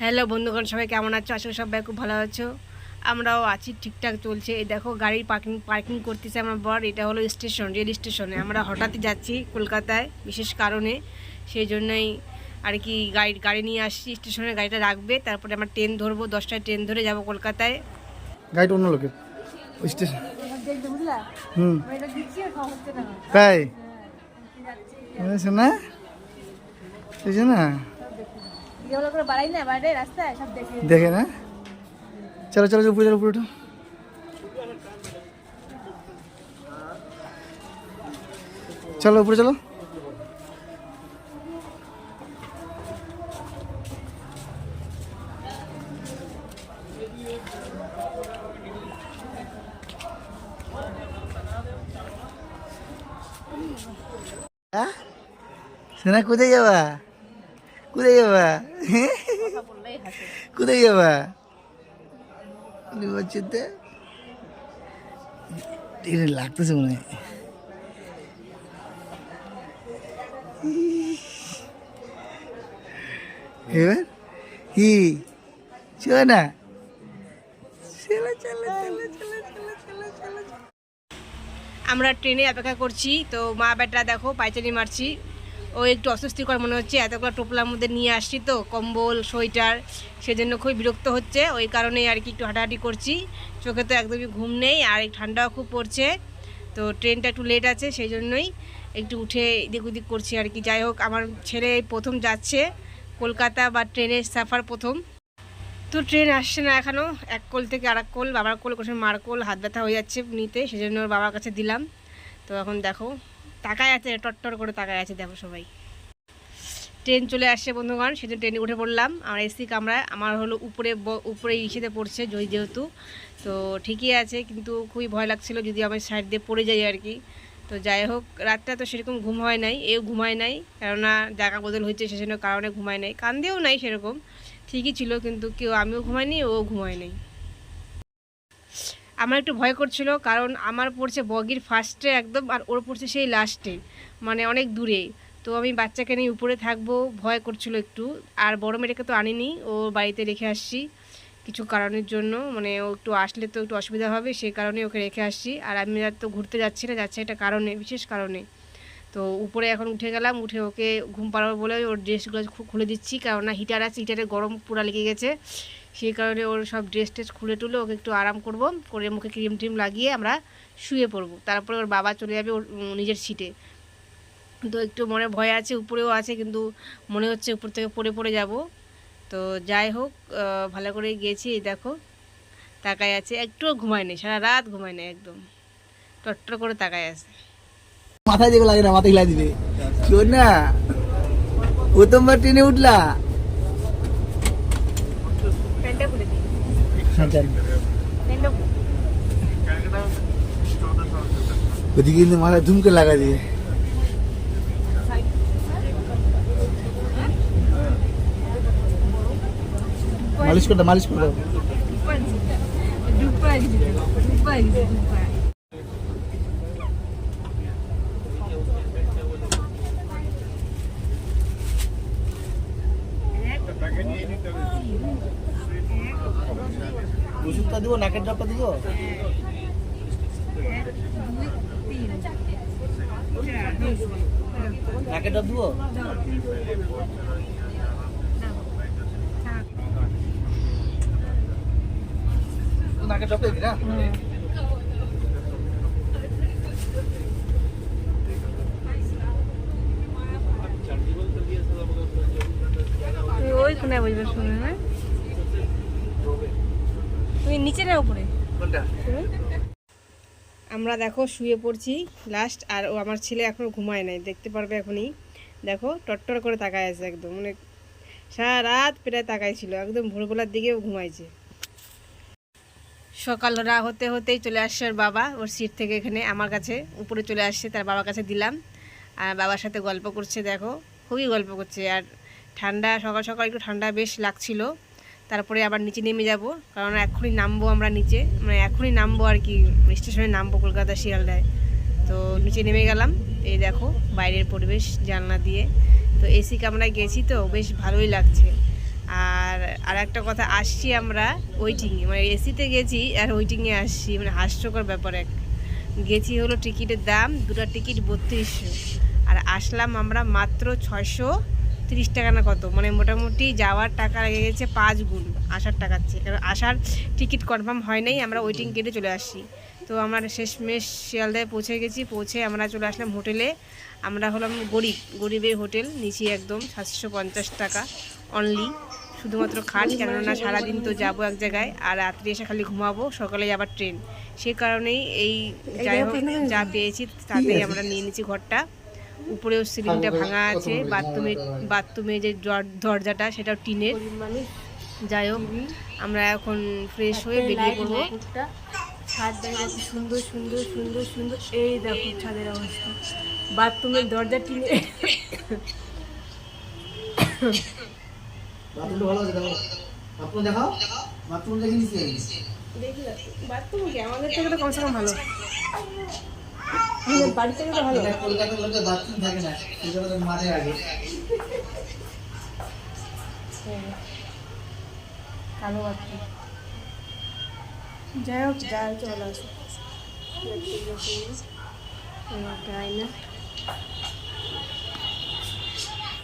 Hello বন্ধুগণ, সবাই কেমন আছো? আসলে সবাই খুব ভালো আছো। আমরাও আছি, ঠিকঠাক চলছে। এই দেখো গাড়ি পার্কিং করতেছে আমার বর। এটা হলো স্টেশন, রেল স্টেশনে। আমরা হঠাৎই যাচ্ছি কলকাতায় বিশেষ কারণে, সেই জন্যই আর কি গাড়ি নিয়ে আসছি। স্টেশনে গাড়িটা রাখবে, তারপরে আমরা ট্রেন ধরবো, 10টায় ট্রেন ধরে যাব কলকাতায়। গাড়িটা অন্য লোকের ওই স্টেশন। তাই না না দেখে না। চলো চলো উপরে চলো, উপরে চলো, উপরে চলো। সোনা কোথায় যাবা? কোথায় যাবা? কোথায় যাবা? লাগতেছে মনে হয়। এবার কি চলো না, চলো চলো চলো চলো চলো চলো চলো। আমরা ট্রেনে অপেক্ষা করছি, তো মা বেটা দেখো পায়চারি মারছি। ও একটু অস্বস্তিকর মনে হচ্ছে, এতগুলো টোপলার মধ্যে নিয়ে আসছি তো, কম্বল সোয়েটার, সেজন্য খুবই বিরক্ত হচ্ছে। ওই কারণেই আর কি একটু হাঁটাহাঁটি করছি। চোখে তো একদমই ঘুম নেই, আর এই ঠান্ডাও খুব পড়ছে। তো ট্রেনটা একটু লেট আছে, সেই জন্যই একটু উঠে এদিক ওদিক করছি আর কি। যাই হোক, আমার ছেলে প্রথম যাচ্ছে কলকাতা, বা ট্রেনের সাফার প্রথম। তো ট্রেন আসছে না এখনও, এক কোল থেকে আর এক কোল, বাবার কোল কোথায় মার কোল, হাত ব্যথা হয়ে যাচ্ছে নিতে, সেজন্য ওর বাবার কাছে দিলাম। তো এখন দেখো তাকায় আছে, টট্টর করে তাকায় আছে, দেখো সবাই। ট্রেন চলে আসছে বন্ধুগণ, সেজন্য ট্রেনে উঠে পড়লাম। আমার এসি কামরায়, আমার হলো উপরে ইসেতে পড়ছে যেহেতু। তো ঠিকই আছে, কিন্তু খুবই ভয় লাগছিল যদি আমি সাইড দিয়ে পড়ে যাই আর কি। তো যাই হোক, রাতটা তো সেরকম ঘুম হয় নাই, এও ঘুমায় নাই, কেননা জায়গা বদল হয়েছে সেজন্য কারণে ঘুমায় নাই, কান্দেও নাই সেরকম, ঠিকই ছিল, কিন্তু আমিও ঘুমাইনি, ও ঘুমায় নাই। আমার একটু ভয় করছিল, কারণ আমার পড়ছে বগির ফার্স্টে একদম, আর ওর পড়ছে সেই লাস্টে, মানে অনেক দূরে। তো আমি বাচ্চাকে নিয়ে উপরে থাকবো, ভয় করছিল একটু। আর বড় মেয়েটাকে তো আনিনি, ও বাড়িতে রেখে আসছি কিছু কারণের জন্য, মানে ও একটু আসলে তো একটু অসুবিধা হবে, সেই কারণে ওকে রেখে আসছি। আর আমি আর তো ঘুরতে যাচ্ছি না, যাচ্ছে একটা কারণে, বিশেষ কারণে। তো উপরে এখন উঠে গেলাম, উঠে ওকে ঘুম পাড়াবো বলে ওর ড্রেসগুলো খুলে দিচ্ছি, কারণ হিটার আছে, হিটারে গরম পুরা লেগে গেছে, সেই কারণে ওর সব ড্রেস টেস খুলে টুলে ওকে একটু আরাম করব, করে মুখে ক্রিম ট্রিম লাগিয়ে আমরা শুয়ে পড়বো। তারপরে ওর বাবা চলে যাবে ওর নিজের সিটে। তো একটু মনে ভয় আছে, উপরেও আছে, কিন্তু মনে হচ্ছে উপর থেকে পড়ে যাব। তো যাই হোক, ভালো করেই গেছি। দেখো তাকায় আছে, একটুও ঘুমায় নেই, সারা রাত ঘুমায় নেই, একদম টট্টর করে তাকায় আছে। মাথায় যেগুলো লাগে না, মাথায় হিলা দিবে। কেউ না প্রথমবার ট্রেনে উঠলা, ওদিকে কিন্তু মাথায় ধুমকে লাগা দিয়ে। মালিশ করে মালিশ করে দাও। ওষুধটা দিব, নাকের ড্রপটা দিব। নাকের ড্রপ দিব। নাকের ড্রপটা দিবি না? ওইখানে বুঝবে, শুনে না তুমি নিচে না উপরে। আমরা দেখো শুয়ে পড়ছি লাস্ট, আর ও আমার ছেলে এখনও ঘুমায় নাই, দেখতে পারবে এখনই। দেখো টট্টর করে তাকায় আছে একদম, মানে সারা রাত প্রায় তাকাইছিল, একদম ভোরবেলার দিকেও ঘুমাইছে। সকালরা হতে হতেই চলে আসছে ওর বাবা, ওর সিট থেকে এখানে আমার কাছে উপরে চলে আসছে, তার বাবার কাছে দিলাম। আর বাবার সাথে গল্প করছে, দেখো খুবই গল্প করছে। আর ঠান্ডা, সকাল সকাল একটু ঠান্ডা বেশ লাগছিল। তারপরে আবার নিচে নেমে যাব, কারণ এখনই নামবো আমরা নিচে, মানে এখনই নামবো আর কি, স্টেশনে নামবো কলকাতা শিয়ালদায়। তো নিচে নেমে গেলাম। এই দেখো বাইরের পরিবেশ জানলা দিয়ে। তো এসি কামরায় গেছি তো বেশ ভালোই লাগছে। আর আর একটা কথা, আসছি আমরা ওয়েটিংয়ে, মানে এসিতে গেছি আর ওয়েটিংয়ে আসছি, মানে হাস্যকর ব্যাপার এক। গেছি হলো টিকিটের দাম, দুটো টিকিট 3200, আর আসলাম আমরা মাত্র 630 টাকা না কত, মানে মোটামুটি যাওয়ার টাকা লেগে গেছে 5 গুণ আসার টাকার চেয়ে, কারণ আসার টিকিট কনফার্ম হয় নাই, আমরা ওয়েটিং কেটে চলে আসছি। তো আমরা শেষমেশ শিয়ালদায় পৌঁছে গেছি, পৌঁছে আমরা চলে আসলাম হোটেলে। আমরা হলাম গরিবের হোটেল নিচে একদম 750 টাকা অনলি, শুধুমাত্র খাট, কেননা সারাদিন তো যাবো এক জায়গায়, আর রাত্রি এসে খালি ঘুমাবো, সকালে আবার ট্রেন। সে কারণেই এই যাই হোক যা পেয়েছি তাতেই আমরা নিয়ে নিচ্ছি ঘরটা। উপরেও সিলিংটা ভাঙা আছে, বাথরুমে যে দরজাটা সেটাও টিনের। যাই হোক আমরা এখন ফ্রেশ হয়ে বেরিয়ে পড়বো। ছাদ দেখা যাচ্ছে সুন্দর সুন্দর সুন্দর সুন্দর, এই দেখো ছাদের অবস্থা, বাথরুমের দরজা টিনের। বাথরুমটা ভালো আছে, দেখো বাথরুম দেখাও, বাথরুম দেখে নিছি আমি। দেখি বাথরুম কি আমাদের থেকে তো কমসে কম ভালো, আমাদের বাড়ি থেকে তো ভালো। কলকাতার লোকের বাথরুম থাকে না, কলকাতা মাঠে আগে। কালো বাথরুম, যাই হোক যাই চলে আসে আয়না।